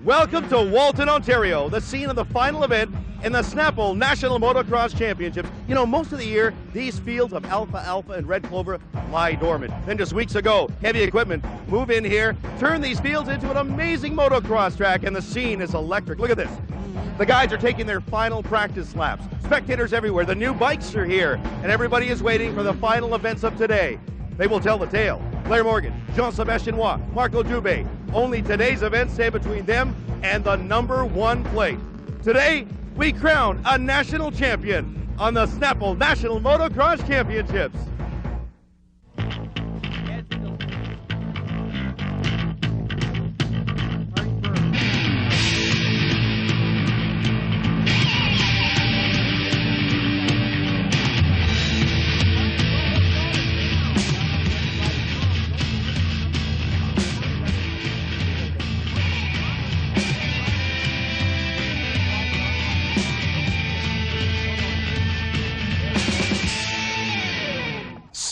Welcome to Walton, Ontario, the scene of the final event in the Snapple National Motocross Championships. You know, most of the year, these fields of alfalfa and red clover lie dormant. Then just weeks ago, heavy equipment move in here, turn these fields into an amazing motocross track, and the scene is electric. Look at this. The guys are taking their final practice laps. Spectators everywhere, the new bikes are here, and everybody is waiting for the final events of today. They will tell the tale. Blair Morgan, Jean-Sébastien Watt, Marco Dubé. Only today's events stand between them and the #1 plate. Today, we crown a national champion on the Snapple National Motocross Championships.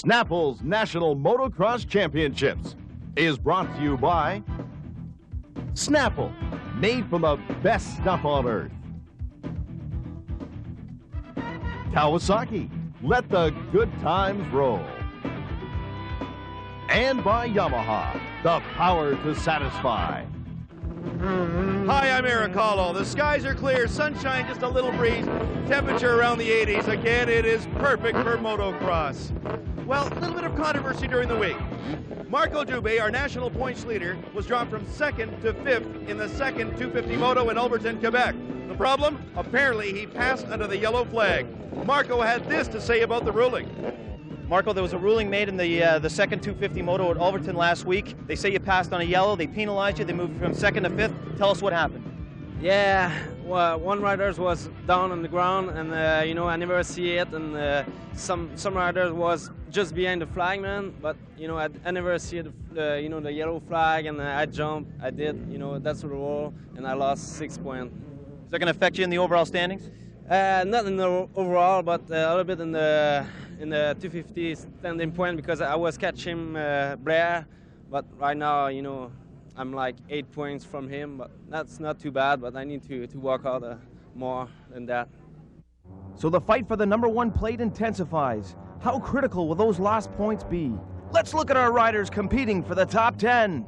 Snapple's National Motocross Championships is brought to you by Snapple, made from the best stuff on earth. Kawasaki, let the good times roll. And by Yamaha, the power to satisfy. Hi, I'm Eric Hollow. The skies are clear, sunshine, just a little breeze, temperature around the 80s. Again, it is perfect for motocross. Well, a little bit of controversy during the week. Marco Dubé, our national points leader, was dropped from 2nd to 5th in the second 250 moto in Alberton, Quebec. The problem? Apparently he passed under the yellow flag. Marco had this to say about the ruling. Marco, there was a ruling made in the second 250 moto at Alberton last week. They say you passed on a yellow, they penalized you, they moved from 2nd to 5th. Tell us what happened. Yeah, well, one rider was down on the ground, and you know, I never see it, and some riders was just behind the flagman, but you know, I never see the you know, the yellow flag, and I jumped, I did, you know, that's the rule, and I lost 6 points. Is that going to affect you in the overall standings? Not in the overall, but a little bit in the 250 standing point, because I was catching Blair, but right now, you know, I'm like 8 points from him, but that's not too bad, but I need to work out more than that. So the fight for the #1 plate intensifies. How critical will those last points be? Let's look at our riders competing for the top 10.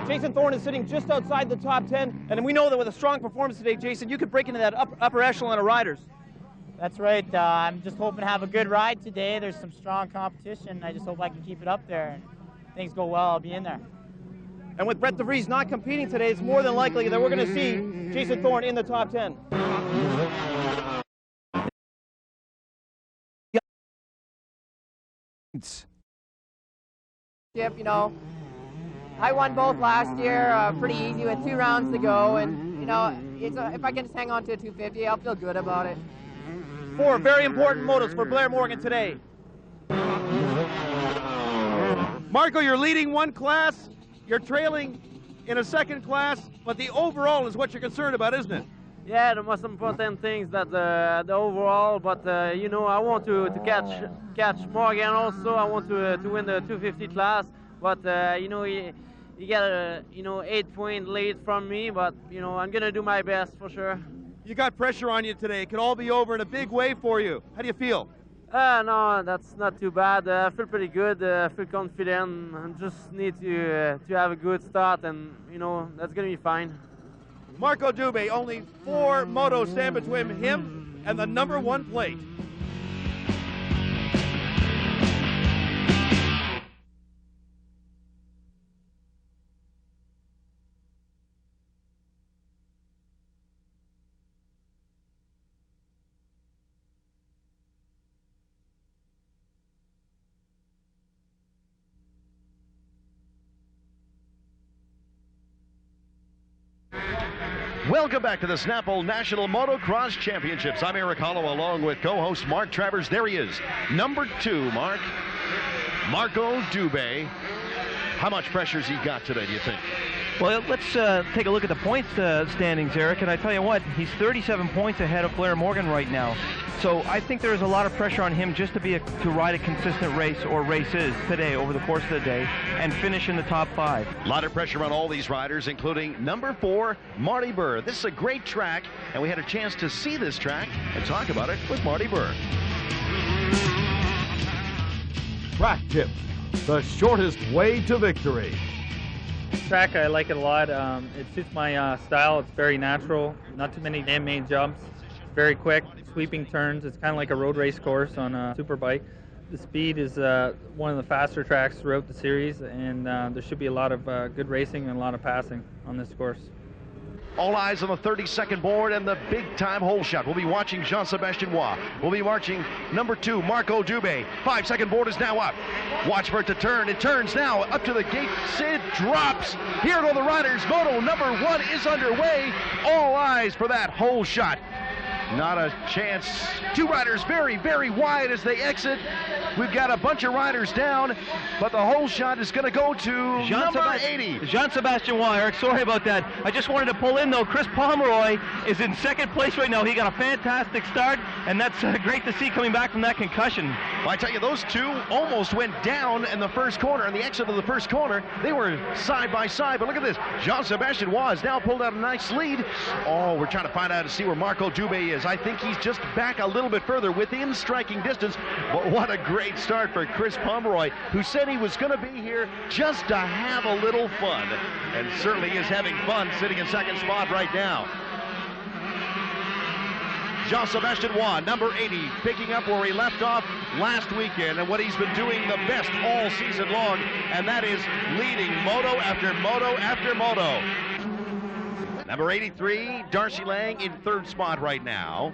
Jason Thorne is sitting just outside the top 10, and we know that with a strong performance today, Jason, you could break into that upper echelon of riders. That's right. I'm just hoping to have a good ride today. There's some strong competition. I just hope I can keep it up there. Things go well, I'll be in there. And with Brett DeVries not competing today, it's more than likely that we're going to see Jason Thorne in the top 10. You know, I won both last year pretty easy with 2 rounds to go, and you know, if I can just hang on to a 250, I'll feel good about it. 4 very important motos for Blair Morgan today. Marco, you're leading one class, you're trailing in a second class, but the overall is what you're concerned about, isn't it? Yeah, the most important thing is that the overall, but you know, I want to catch Morgan also. I want to win the 250 class, but you know, he got a 8-point lead from me, but you know, I'm gonna do my best for sure. You got pressure on you today. It could all be over in a big way for you. How do you feel? No, that's not too bad. I feel pretty good. I feel confident. I just need to have a good start, and you know, that's gonna be fine. Marco Dubé, only 4 motos stand between him and the #1 plate. Welcome back to the Snapple National Motocross Championships. I'm Eric Hollow along with co-host Mark Travers. There he is, #2, Mark. Marco Dubé. How much pressure's he got today, do you think? Well, let's take a look at the points standings, Eric, and I tell you what, he's 37 points ahead of Blair Morgan right now. So I think there's a lot of pressure on him just to ride a consistent race or races today over the course of the day and finish in the top 5. A lot of pressure on all these riders, including number 4, Marty Burr. This is a great track, and we had a chance to see this track and talk about it with Marty Burr. Track tip, the shortest way to victory. Track, I like it a lot. It suits my style. It's very natural, not too many man-made jumps, very quick, sweeping turns. It's kind of like a road race course on a super bike. The speed is one of the faster tracks throughout the series, and there should be a lot of good racing and a lot of passing on this course. All eyes on the 32nd board and the big-time hole shot. We'll be watching Jean-Sébastien Roy. We'll be watching number 2, Marco Dubé. 5-second board is now up. Watch for it to turn. It turns now up to the gate. Sid drops. Here go the riders. Moto number 1 is underway. All eyes for that hole shot. Not a chance. 2 riders very, very wide as they exit. We've got a bunch of riders down, but the hole shot is going to go to number 80. Jean-Sébastien Roy, Eric, sorry about that. I just wanted to pull in, though. Chris Pomeroy is in 2nd place right now. He got a fantastic start, and that's great to see coming back from that concussion. Well, I tell you, those 2 almost went down in the first corner. In the exit of the first corner, they were side by side. But look at this. Jean-Sébastien Roy has now pulled out a nice lead. Oh, we're trying to find out to see where Marco Dubé is. I think he's just back a little bit further within striking distance. But what a great start for Chris Pomeroy, who said he was going to be here just to have a little fun. And certainly is having fun sitting in 2nd spot right now. Jean-Sébastien Roy, number 80, picking up where he left off last weekend and what he's been doing the best all season long, and that is leading moto after moto after moto. Number 83, Darcy Lang in 3rd spot right now.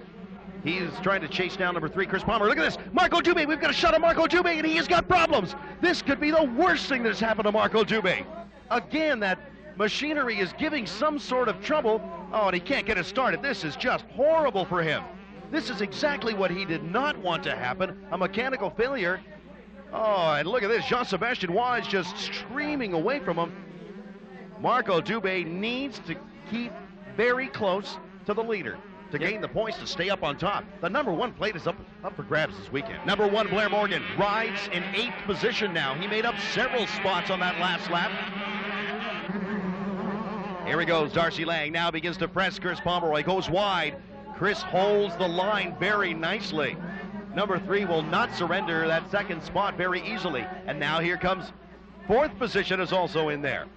He's trying to chase down number 3, Chris Palmer. Look at this, Marco Dubé. We've got a shot of Marco Dubé, and he has got problems. This could be the worst thing that's happened to Marco Dubé. Again, that machinery is giving some sort of trouble. Oh, and he can't get it started. This is just horrible for him. This is exactly what he did not want to happen, a mechanical failure. Oh, and look at this, Jean-Sébastien Roy is just streaming away from him. Marco Dubé needs to keep very close to the leader to gain the points to stay up on top. The number 1 plate is up for grabs this weekend. Number 1, Blair Morgan, rides in 8th position now. He made up several spots on that last lap. Here he goes, Darcy Lang now begins to press Chris Pomeroy, goes wide. Chris holds the line very nicely. Number 3 will not surrender that 2nd spot very easily. And now here comes 4th position is also in there.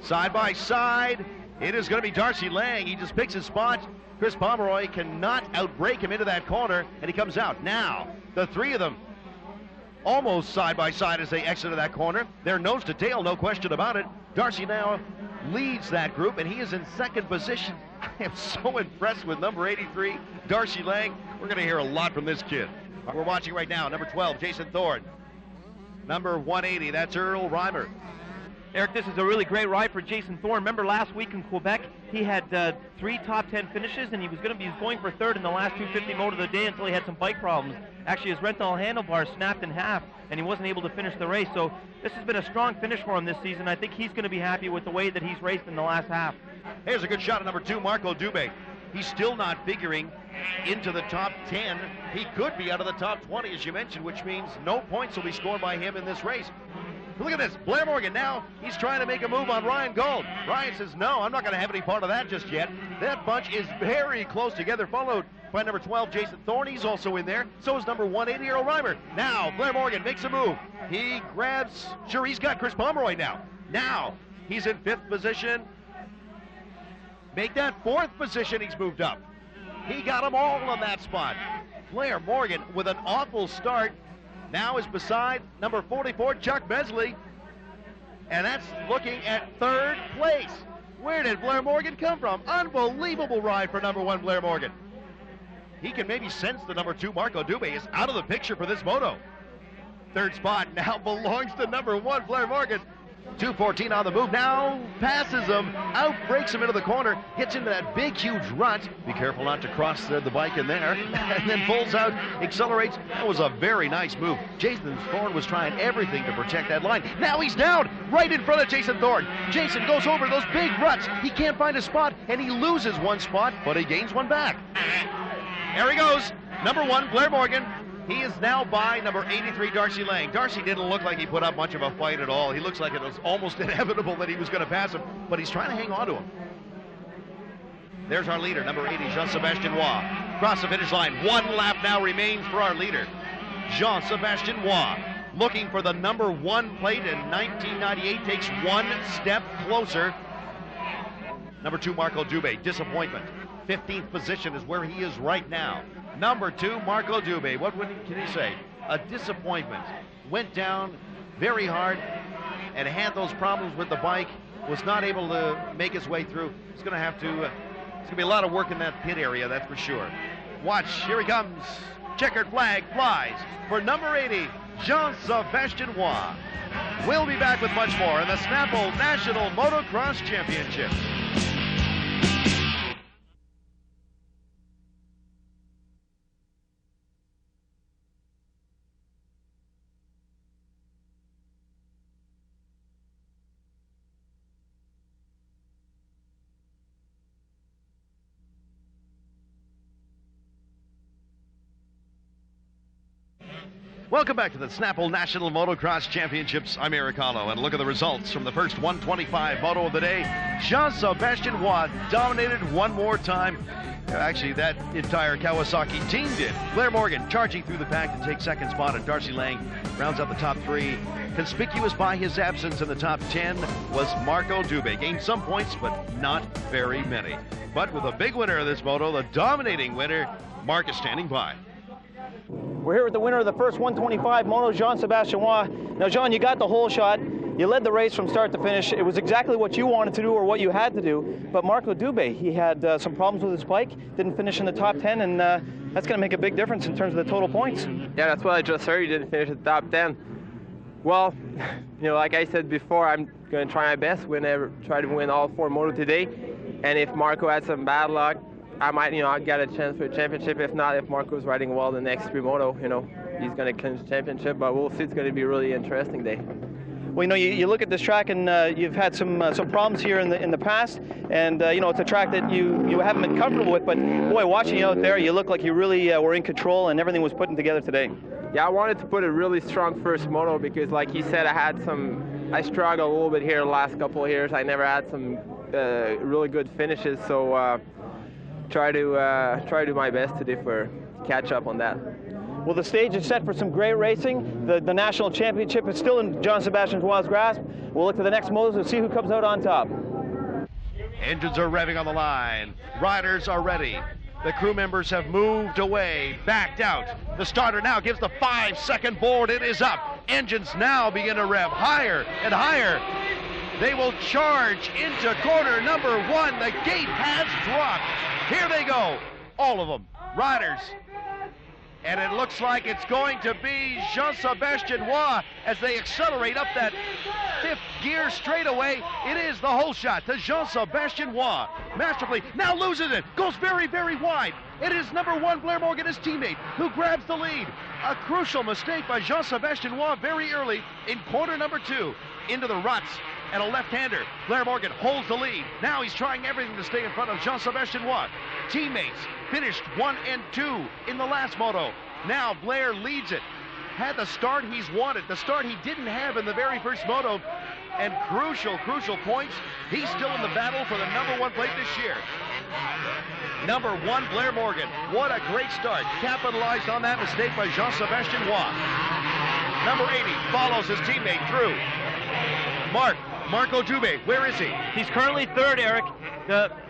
Side by side, it is going to be Darcy Lang. He just picks his spot. Chris Pomeroy cannot outbrake him into that corner, and he comes out. Now, the 3 of them almost side by side as they exited that corner. They're nose to tail, no question about it. Darcy now leads that group, and he is in 2nd position. I am so impressed with number 83, Darcy Lang. We're going to hear a lot from this kid. We're watching right now, number 12, Jason Thorne. Number 180, that's Earl Reimer. Eric, this is a really great ride for Jason Thorne. Remember last week in Quebec, he had 3 top 10 finishes, and he was going for 3rd in the last 250 moto of the day until he had some bike problems. Actually, his rental handlebar snapped in half, and he wasn't able to finish the race. So this has been a strong finish for him this season. I think he's going to be happy with the way that he's raced in the last half. Here's a good shot of number 2, Marco Dubé. He's still not figuring into the top 10. He could be out of the top 20, as you mentioned, which means no points will be scored by him in this race. Look at this, Blair Morgan now, he's trying to make a move on Ryan Gold. Ryan says, no, I'm not going to have any part of that just yet. That bunch is very close together, followed by number 12, Jason Thorne. He's also in there. So is number 180, Earl Reimer. Now, Blair Morgan makes a move. He grabs, sure, he's got Chris Pomeroy now. Now, he's in 5th position. Make that 4th position, he's moved up. He got them all on that spot. Blair Morgan with an awful start. Now is beside number 44, Chuck Besley. And that's looking at 3rd place. Where did Blair Morgan come from? Unbelievable ride for number 1, Blair Morgan. He can maybe sense the number 2, Marco Dubé, is out of the picture for this moto. 3rd spot now belongs to number 1, Blair Morgan. 2:14 on the move now, passes him, out breaks him into the corner, gets into that big, huge rut. Be careful not to cross the bike in there, and then pulls out, accelerates. That was a very nice move. Jason Thorne was trying everything to protect that line. Now he's down right in front of Jason Thorne. Jason goes over those big ruts. He can't find a spot, and he loses one spot, but he gains one back. There he goes, number 1, Blair Morgan. He is now by number 83, Darcy Lang. Darcy didn't look like he put up much of a fight at all. He looks like it was almost inevitable that he was going to pass him, but he's trying to hang on to him. There's our leader, number 80, Jean-Sébastien Roy. Across the finish line. 1 lap now remains for our leader, Jean-Sébastien Roy. Looking for the number 1 plate in 1998, takes 1 step closer. Number 2, Marco Dubé, disappointment. 15th position is where he is right now. Number 2, Marco Dubé. What can he say? A disappointment. Went down very hard and had those problems with the bike. Was not able to make his way through. He's going to have to. It's going to be a lot of work in that pit area, that's for sure. Watch, here he comes. Checkered flag flies for number 80, Jean-Sébastien Roy. We'll be back with much more in the Snapple National Motocross Championship. Welcome back to the Snapple National Motocross Championships. I'm Eric Hollow, and look at the results from the first 125 moto of the day. Jean-Sébastien Roy dominated one more time. Actually, that entire Kawasaki team did. Blair Morgan charging through the pack to take second spot, and Darcy Lang rounds out the top 3. Conspicuous by his absence in the top 10 was Marco Dubé. Gained some points, but not very many. But with a big winner of this moto, the dominating winner, Mark is standing by. We're here with the winner of the first 125 moto, Jean-Sébastien Roy. Now, Jean, you got the whole shot. You led the race from start to finish. It was exactly what you wanted to do or what you had to do. But Marco Dubé, he had some problems with his bike, didn't finish in the top 10, and that's going to make a big difference in terms of the total points. Yeah, that's what I just heard. You didn't finish at the top 10. Well, you know, like I said before, I'm going to try my best, try to win all 4 moto today. And if Marco had some bad luck, I might, I'd get a chance for a championship. If not, if Marco's riding well the next 3 moto, he's going to clinch the championship. But we'll see. It's going to be a really interesting day. Well, you look at this track, and you've had some problems here in the past, and it's a track that you haven't been comfortable with. But boy, watching you out there, you look like you really were in control, and everything was putting together today. Yeah, I wanted to put a really strong first moto because, like you said, I struggled a little bit here the last couple of years. I never had some really good finishes, so try to do my best today to catch up on that. Well, the stage is set for some great racing. The national championship is still in Jean-Sébastien Roy's grasp. We'll look to the next motos and see who comes out on top. Engines are revving on the line. Riders are ready. The crew members have moved away, backed out. The starter now gives the 5-second board. It is up. Engines now begin to rev higher and higher. They will charge into corner number 1. The gate has dropped. Here they go, all of them, riders. And it looks like it's going to be Jean-Sébastien Roy as they accelerate up that 5th gear straightaway. It is the whole shot to Jean-Sébastien Roy. Masterfully, now loses it, goes very, very wide. It is number 1, Blair Morgan, his teammate, who grabs the lead. A crucial mistake by Jean-Sébastien Roy very early in corner number 2 into the ruts. And a left-hander. Blair Morgan holds the lead. Now he's trying everything to stay in front of Jean-Sébastien Roy. Teammates finished 1 and 2 in the last moto. Now Blair leads it. Had the start he's wanted, the start he didn't have in the very first moto. And crucial points. He's still in the battle for the number 1 plate this year. Number 1, Blair Morgan. What a great start. Capitalized on that mistake by Jean-Sébastien Roy. Number 80 follows his teammate through. Marco Dubé, where is he? He's currently 3rd, Eric.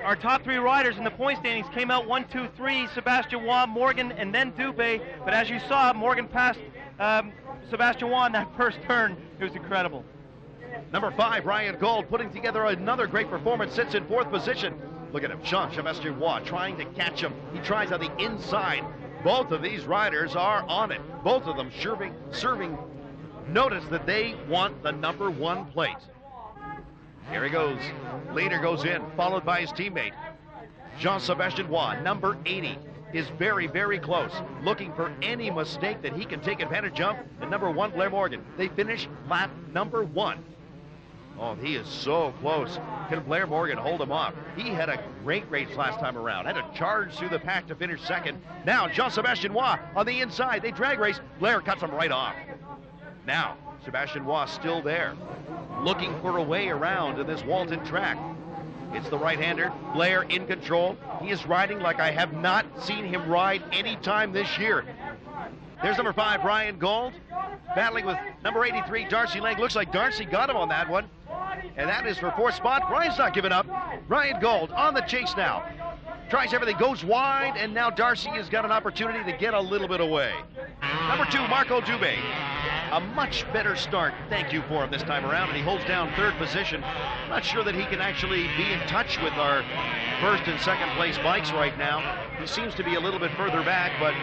Our top 3 riders in the point standings came out 1, 2, 3, Sébastien Roy, Morgan, and then Dubé. But as you saw, Morgan passed Sébastien Roy in that first turn. It was incredible. Number 5, Ryan Gold, putting together another great performance, sits in 4th position. Look at him, Jean-Sébastien Roy trying to catch him. He tries on the inside. Both of these riders are on it. Both of them serving notice that they want the number 1 plate. Here he goes. Leader goes in, followed by his teammate. Jean-Sebastien Roy, number 80, is very, very close, looking for any mistake that he can take advantage of. And number 1, Blair Morgan. They finish lap number 1. Oh, he is so close. Can Blair Morgan hold him off? He had a great race last time around. Had to charge through the pack to finish second. Now, Jean-Sebastien Roy on the inside. They drag race. Blair cuts him right off. Now, Sebastien Roy still there, looking for a way around in this Walton track. It's the right-hander, Blair in control. He is riding like I have not seen him ride any time this year. There's number 5, Ryan Gold, battling with number 83, Darcy Lang. Looks like Darcy got him on that one. And that is for 4th spot. Ryan's not giving up. Ryan Gold on the chase now. Tries everything, goes wide, and now Darcy has got an opportunity to get a little bit away. Number 2, Marco Dubé. A much better start, thank you for him this time around, and he holds down 3rd position. Not sure that he can actually be in touch with our 1st and 2nd place bikes right now. He seems to be a little bit further back, but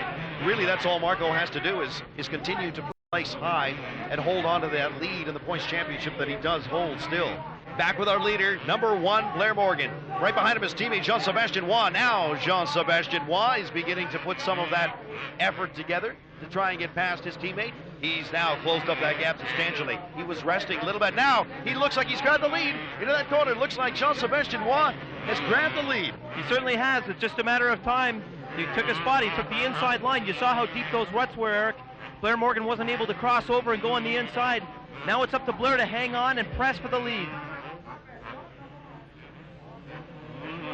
really that's all Marco has to do is continue to place high and hold on to that lead in the points championship that he does hold still. Back with our leader, number 1, Blair Morgan. Right behind him is teammate Jean-Sebastien Roy. Now Jean-Sebastien Roy is beginning to put some of that effort together to try and get past his teammate. He's now closed up that gap substantially. He was resting a little bit. Now he looks like he's got the lead into that corner. It looks like Jean-Sebastien Roy has grabbed the lead. He certainly has. It's just a matter of time. He took a spot. He took the inside line. You saw how deep those ruts were, Eric. Blair Morgan wasn't able to cross over and go on the inside. Now it's up to Blair to hang on and press for the lead.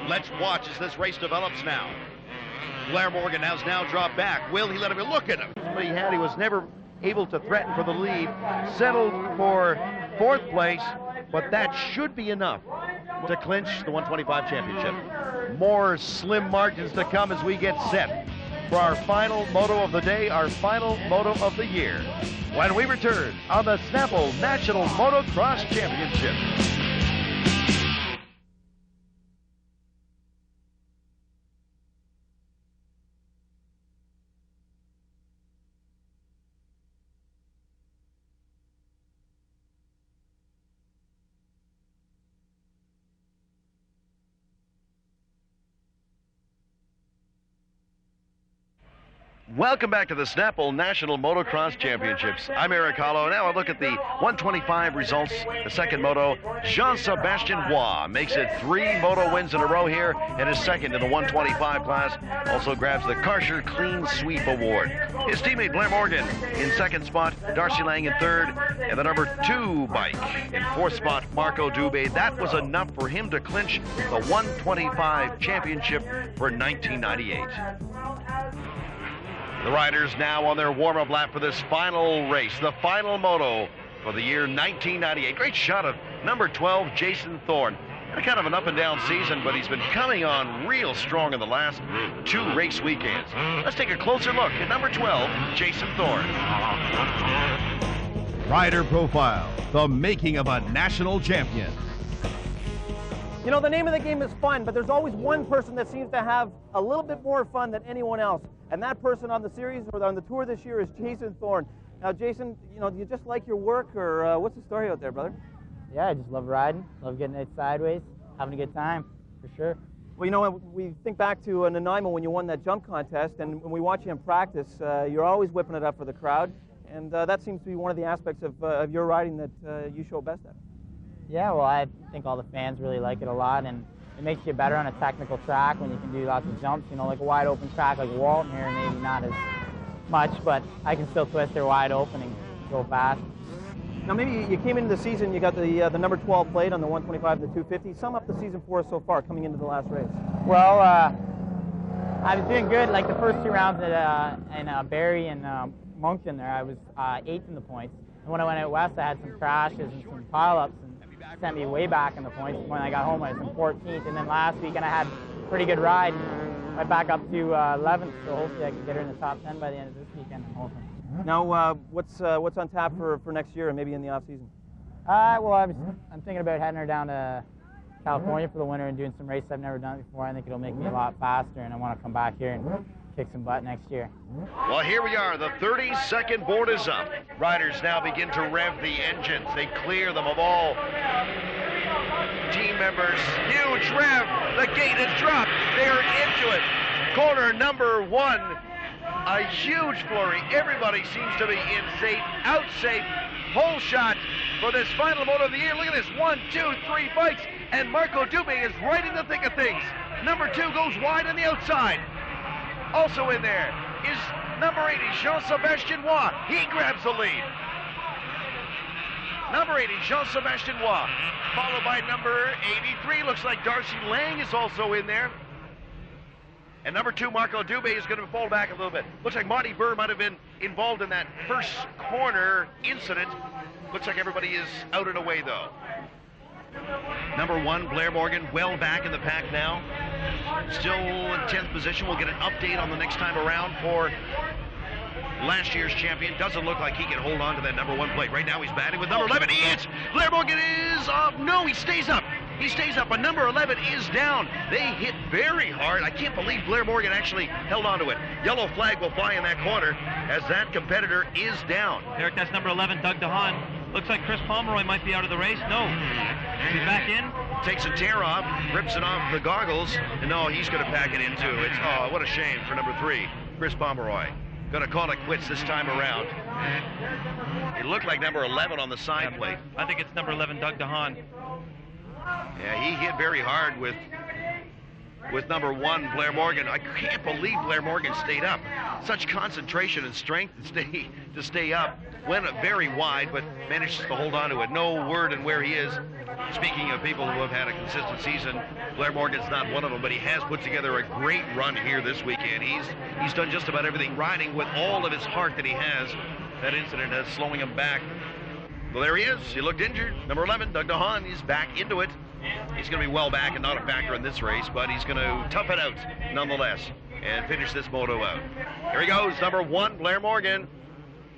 Let's watch as this race develops now. Blair Morgan has now dropped back. Will he let him go? Look at him. But he was never able to threaten for the lead. Settled for 4th place, but that should be enough to clinch the 125 championship. More slim margins to come as we get set for our final moto of the day, our final moto of the year, when we return on the Snapple National Motocross Championship. Welcome back to the Snapple National Motocross Championships. I'm Eric Hollow. Now a look at the 125 results. The second moto, Jean-Sebastien Roy makes it 3 moto wins in a row here and is second in the 125 class. Also grabs the Karcher Clean Sweep Award. His teammate Blair Morgan in 2nd spot, Darcy Lang in 3rd, and the number 2 bike in 4th spot, Marco Dubé. That was enough for him to clinch the 125 championship for 1998. The riders now on their warm-up lap for this final race, the final moto for the year 1998. Great shot of number 12, Jason Thorne. Had a kind of an up-and-down season, but he's been coming on real strong in the last 2 race weekends. Let's take a closer look at number 12, Jason Thorne. Rider profile, the making of a national champion. You know, the name of the game is fun, but there's always one person that seems to have a little bit more fun than anyone else. And that person on the series or on the tour this year is Jason Thorne. Now, Jason, you know, do you just like your work, or what's the story out there, brother? Yeah, I just love riding, love getting it sideways, having a good time, for sure. Well, you know, we think back to Nanaimo when you won that jump contest, and when we watch you in practice, you're always whipping it up for the crowd. And that seems to be one of the aspects of your riding that you show best at. Yeah, well, I think all the fans really like it a lot, and it makes you better on a technical track when you can do lots of jumps. You know, like a wide open track like Walton here, maybe not as much, but I can still twist her wide open and go fast. Now, maybe you came into the season, you got the number 12 plate on the 125 and the 250. Sum up the season for us so far, coming into the last race. Well, I was doing good. Like the first 2 rounds in Barrie and Moncton there, I was 8th in the points. And when I went out west, I had some crashes and some pileups, and sent me way back in the points. When I got home, I was in 14th, and then last weekend I had a pretty good ride. I went back up to 11th, so hopefully I can get her in the top 10 by the end of this weekend, I'm hoping. Now, what's on tap for next year and maybe in the off season? Well, I'm thinking about heading her down to California for the winter and doing some races I've never done before. I think it'll make me a lot faster, and I want to come back here and kick some butt next year. Well, here we are. The 30-second board is up. Riders now begin to rev the engines. They clear them of all team members. Huge rev. The gate is dropped. They're into it. Corner number 1. A huge flurry. Everybody seems to be in safe, out safe. Whole shot for this final moto of the year. Look at this. 1, 2, 3 bikes. And Marco Dubé is right in the thick of things. Number 2 goes wide on the outside. Also in there is number 80, Jean-Sébastien Roy. He grabs the lead. Number 80, Jean-Sébastien Roy, followed by number 83. Looks like Darcy Lang is also in there. And number 2, Marco Dubé, is going to fall back a little bit. Looks like Marty Burr might have been involved in that first corner incident. Looks like everybody is out and away, though. Number 1, Blair Morgan, well back in the pack now. Still in 10th position. We'll get an update on the next time around for last year's champion. Doesn't look like he can hold on to that number 1 plate. Right now he's batting with number 11. He hits. Blair Morgan is up. No, he stays up. He stays up, but number 11 is down. They hit very hard. I can't believe Blair Morgan actually held on to it. Yellow flag will fly in that corner as that competitor is down. Eric, that's number 11, Doug DeHaan. Looks like Chris Pomeroy might be out of the race. No. He's back in. Takes a tear off, rips it off the goggles, and no, he's going to pack it in too. It's, oh, what a shame for number 3, Chris Pomeroy. Going to call it quits this time around. It looked like number 11 on the side plate. I think it's number 11, Doug DeHaan. Yeah, he hit very hard with number 1, Blair Morgan. I can't believe Blair Morgan stayed up. Such concentration and strength to stay up. Went very wide, but managed to hold on to it. No word on where he is. Speaking of people who have had a consistent season, Blair Morgan's not one of them, but he has put together a great run here this weekend. He's done just about everything, riding with all of his heart that he has. That incident is slowing him back. Well, there he is. He looked injured. Number 11, Doug DeHaan, he's back into it. He's going to be well back and not a factor in this race, but he's going to tough it out nonetheless and finish this moto out. Here he goes, number 1, Blair Morgan.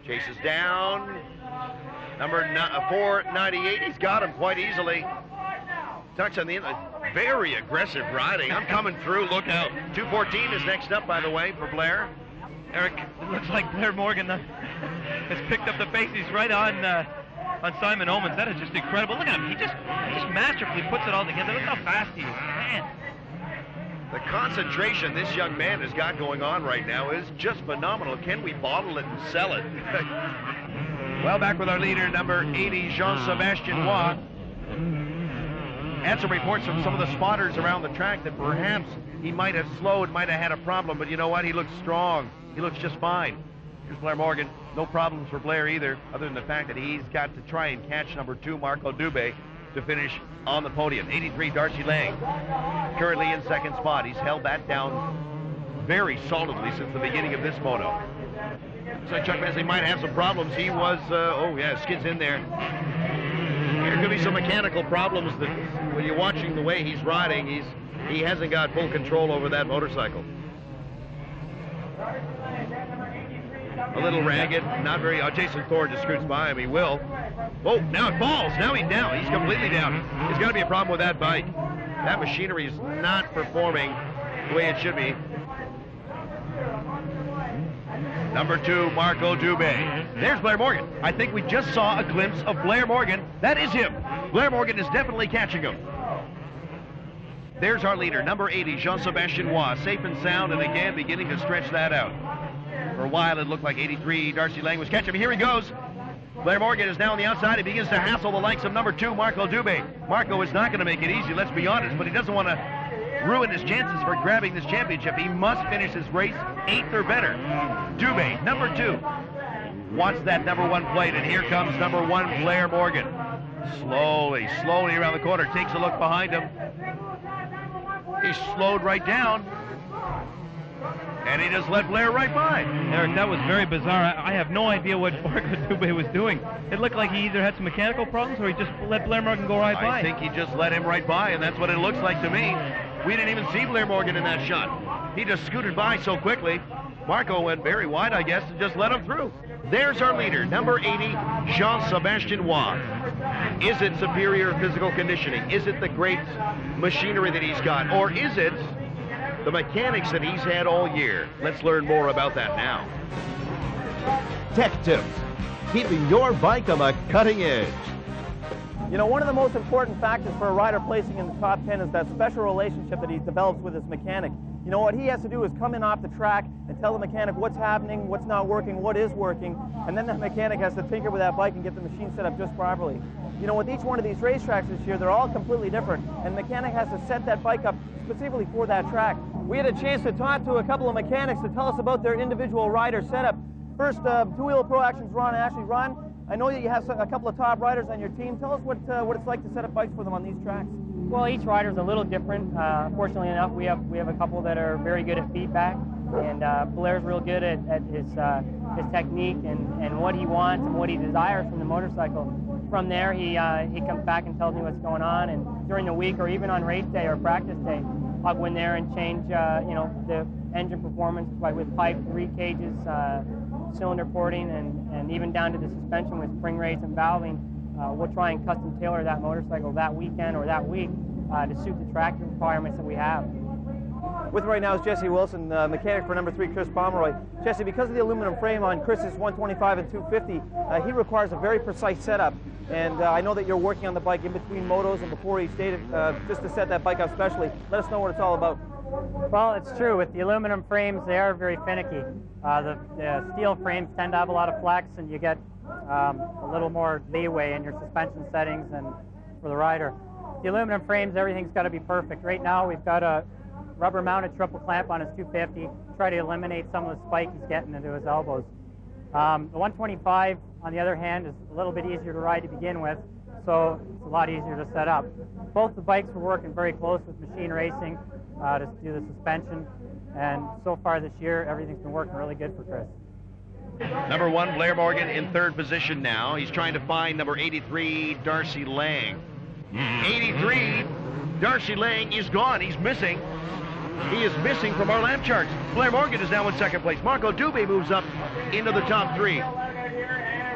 Chases down. Number 498, he's got him quite easily. Tucks on the inside. Very aggressive riding. I'm coming through, look out. 214 is next up, by the way, for Blair. Eric, it looks like Blair Morgan has picked up the pace. He's right on Simon Omans. That is just incredible. Look at him. He just masterfully puts it all together. Look how fast he is. Man. The concentration this young man has got going on right now is just phenomenal. Can we bottle it and sell it? Well, back with our leader, number 80, Jean-Sébastien Roy. Had some reports from some of the spotters around the track that perhaps he might have slowed, might have had a problem, but you know what? He looks strong. He looks just fine. Here's Blair Morgan. No problems for Blair either, other than the fact that he's got to try and catch number 2, Marco Dubé, to finish on the podium. 83, Darcy Lang, currently in second spot. He's held that down very solidly since the beginning of this moto. So Chuck Bensley might have some problems. He was, oh yeah, skids in there. There could be some mechanical problems that when you're watching the way he's riding, he hasn't got full control over that motorcycle. A little ragged, not very, Jason Thorne just scoots by him, he will. Oh, now it falls, now he's down, he's completely down. There's got to be a problem with that bike. That machinery is not performing the way it should be. Number 2, Marco Dubé. There's Blair Morgan. I think we just saw a glimpse of Blair Morgan. That is him. Blair Morgan is definitely catching him. There's our leader, number 80, Jean-Sébastien Roy, safe and sound, and again beginning to stretch that out. For a while, it looked like 83, Darcy Lang was catching him. Here he goes. Blair Morgan is now on the outside. He begins to hassle the likes of number 2, Marco Dubé. Marco is not going to make it easy, let's be honest, but he doesn't want to ruin his chances for grabbing this championship. He must finish his race 8th or better. Dubé, number 2, wants that number 1 plate, and here comes number 1, Blair Morgan. Slowly around the corner, takes a look behind him. He slowed right down, and he just let Blair right by. Eric, that was very bizarre. I have no idea what Marco Dubé was doing. It looked like he either had some mechanical problems or he just let Blair Morgan go right by. I think he just let him right by, and that's what it looks like to me. We didn't even see Blair Morgan in that shot. He just scooted by so quickly. Marco went very wide, I guess, and just let him through. There's our leader, number 80, Jean-Sébastien Roy. Is it superior physical conditioning? Is it the great machinery that he's got? Or is it the mechanics that he's had all year? Let's learn more about that now. Tech Tips, keeping your bike on the cutting edge. You know, one of the most important factors for a rider placing in the top 10 is that special relationship that he develops with his mechanic. You know, what he has to do is come in off the track and tell the mechanic what's happening, what's not working, what is working, and then the mechanic has to tinker with that bike and get the machine set up just properly. You know, with each one of these racetracks this year, they're all completely different, and the mechanic has to set that bike up specifically for that track. We had a chance to talk to a couple of mechanics to tell us about their individual rider setup. First, Two Wheel Pro Action's Ron Ashley. Ron, I know that you have a couple of top riders on your team. Tell us what it's like to set up bikes for them on these tracks. Well, each rider is a little different. Fortunately enough, we have a couple that are very good at feedback, and Blair's real good at his technique and what he wants and what he desires from the motorcycle. From there, he comes back and tells me what's going on, and during the week or even on race day or practice day, I'll go in there and change the engine performance with pipe, cages, cylinder porting, and even down to the suspension with spring rates and valving. We'll try and custom tailor that motorcycle that weekend or that week to suit the track requirements that we have. With me right now is Jesse Wilson, mechanic for number 3, Chris Pomeroy. Jesse, because of the aluminum frame on Chris's 125 and 250, he requires a very precise setup. And I know that you're working on the bike in between motos and before each day just to set that bike up specially. Let us know what it's all about. Well, it's true. With the aluminum frames, they are very finicky. The steel frames tend to have a lot of flex, and you get a little more leeway in your suspension settings and for the rider. The aluminum frames, everything's got to be perfect. Right now, we've got a rubber-mounted triple clamp on his 250, try to eliminate some of the spike he's getting into his elbows. The 125, on the other hand, is a little bit easier to ride to begin with, so it's a lot easier to set up. Both the bikes were working very close with machine racing to do the suspension, and so far this year, everything's been working really good for Chris. Number 1, Blair Morgan in 3rd position now. He's trying to find number 83, Darcy Lang. 83, Darcy Lang is gone. He's missing. He is missing from our lap charts. Blair Morgan is now in 2nd place. Marco Dubé moves up into the top 3.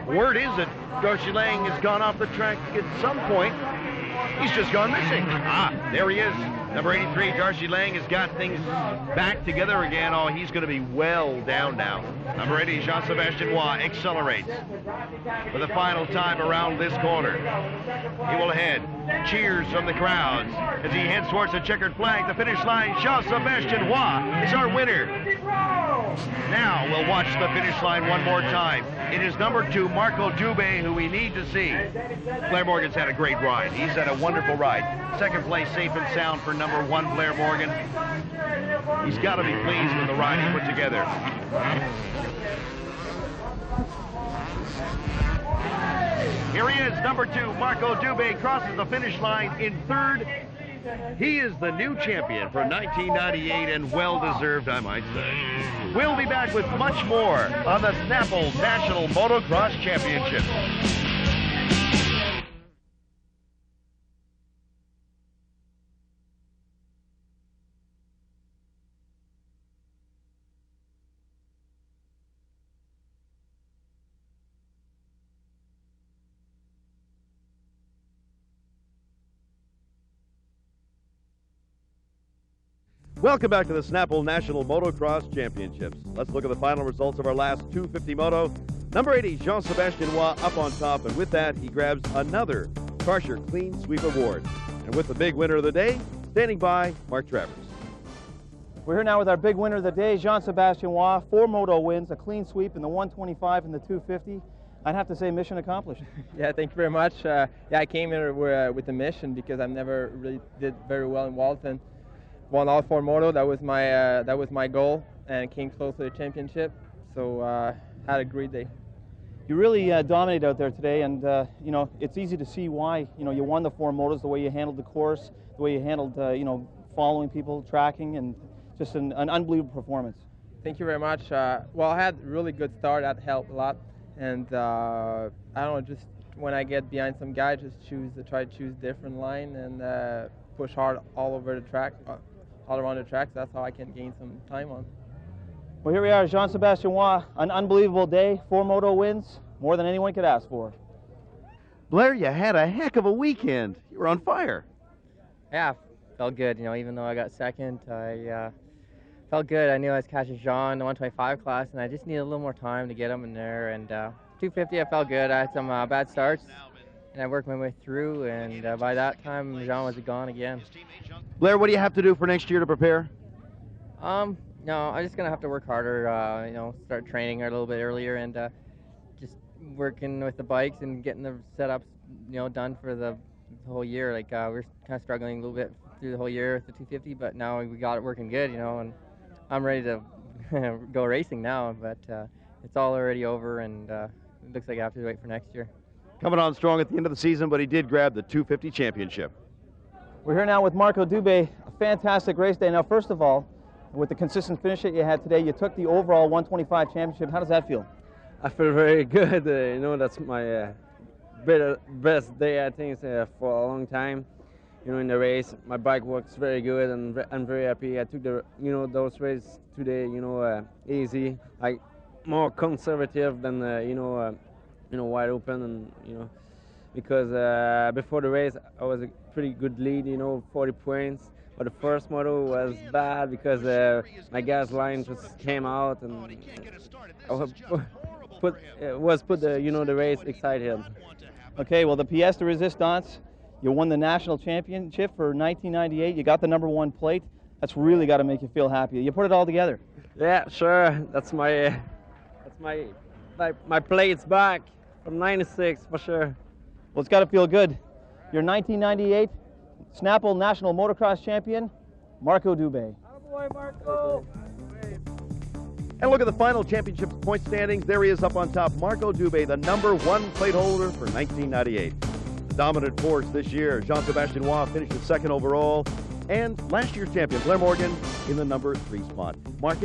Word is that Darcy Lang has gone off the track at some point. He's just gone missing. There he is. Number 83, Darcy Lang, has got things back together again. Oh, he's going to be well down now. Number 80, Jean-Sébastien Roy accelerates for the final time around this corner. He will head. Cheers from the crowds as he heads towards the checkered flag. The finish line, Jean-Sébastien Roy is our winner. Now we'll watch the finish line one more time. It is number 2, Marco Dubé, who we need to see. Blair Morgan's had a great ride. He's had a wonderful ride. 2nd place, safe and sound for number 1, Blair Morgan. He's got to be pleased with the ride he put together. Here he is, number 2, Marco Dubé, crosses the finish line in 3rd. He is the new champion for 1998, and well-deserved, I might say. We'll be back with much more on the Snapple National Motocross Championship. Welcome back to the Snapple National Motocross Championships. Let's look at the final results of our last 250 moto. Number 80, Jean-Sébastien Roy up on top, and with that, he grabs another Karcher Clean Sweep Award. And with the big winner of the day, standing by, Mark Travers. We're here now with our big winner of the day, Jean-Sébastien Roy. 4 moto wins, a clean sweep in the 125 and the 250. I'd have to say mission accomplished. Yeah, thank you very much. I came here with a mission because I've never really did very well in Walton. Won all 4 moto. That was my goal, and came close to the championship. So had a great day. You really dominated out there today, and you know, it's easy to see why. You know, you won the 4 motos, the way you handled the course, the way you handled you know, following people, tracking, and just an unbelievable performance. Thank you very much. Well, I had a really good start. That helped a lot, and I don't know, just when I get behind some guy, just try to choose different line and push hard all over the track. All around the tracks. That's how I can gain some time on. Well, here we are, Jean-Sébastien Roy. An unbelievable day, 4 moto wins, more than anyone could ask for. Blair, you had a heck of a weekend. You were on fire. Yeah, felt good. You know, even though I got 2nd, I felt good. I knew I was catching Jean in the 125 class, and I just needed a little more time to get him in there. And 250, I felt good. I had some bad starts, and I worked my way through, and by that time, Jean was gone again. Blair, what do you have to do for next year to prepare? No, I'm just gonna have to work harder. You know, start training a little bit earlier, and just working with the bikes and getting the setups, you know, done for the whole year. Like we're kind of struggling a little bit through the whole year with the 250, but now we got it working good, you know, and I'm ready to go racing now. But it's all already over, and it looks like I have to wait for next year. Coming on strong at the end of the season, but he did grab the 250 championship. We're here now with Marco Dubé. A fantastic race day. Now, first of all, with the consistent finish that you had today, you took the overall 125 championship. How does that feel? I feel very good. You know, that's my best day, I think, for a long time. You know, in the race, my bike works very good, and I'm very happy. I took the, you know, those races today, you know, easy, like more conservative than, you know, wide open, and you know, because before the race I was a pretty good lead, you know, 40 points. But the first moto was bad because my gas line just came out, and I put the, you know, the race excited. Okay, well, the pièce de résistance, you won the national championship for 1998. You got the #1 plate. That's really got to make you feel happy. You put it all together. Yeah, sure. That's my plate's back from '96 for sure. Well, it's got to feel good. Your 1998 Snapple National Motocross Champion, Marco Dubé. Attaboy, Marco! And look at the final championship point standings. There he is up on top, Marco Dubé, the #1 plate holder for 1998. The dominant force this year, Jean-Sébastien Roy finished 2nd overall, and last year's champion, Blair Morgan, in the #3 spot. Mark,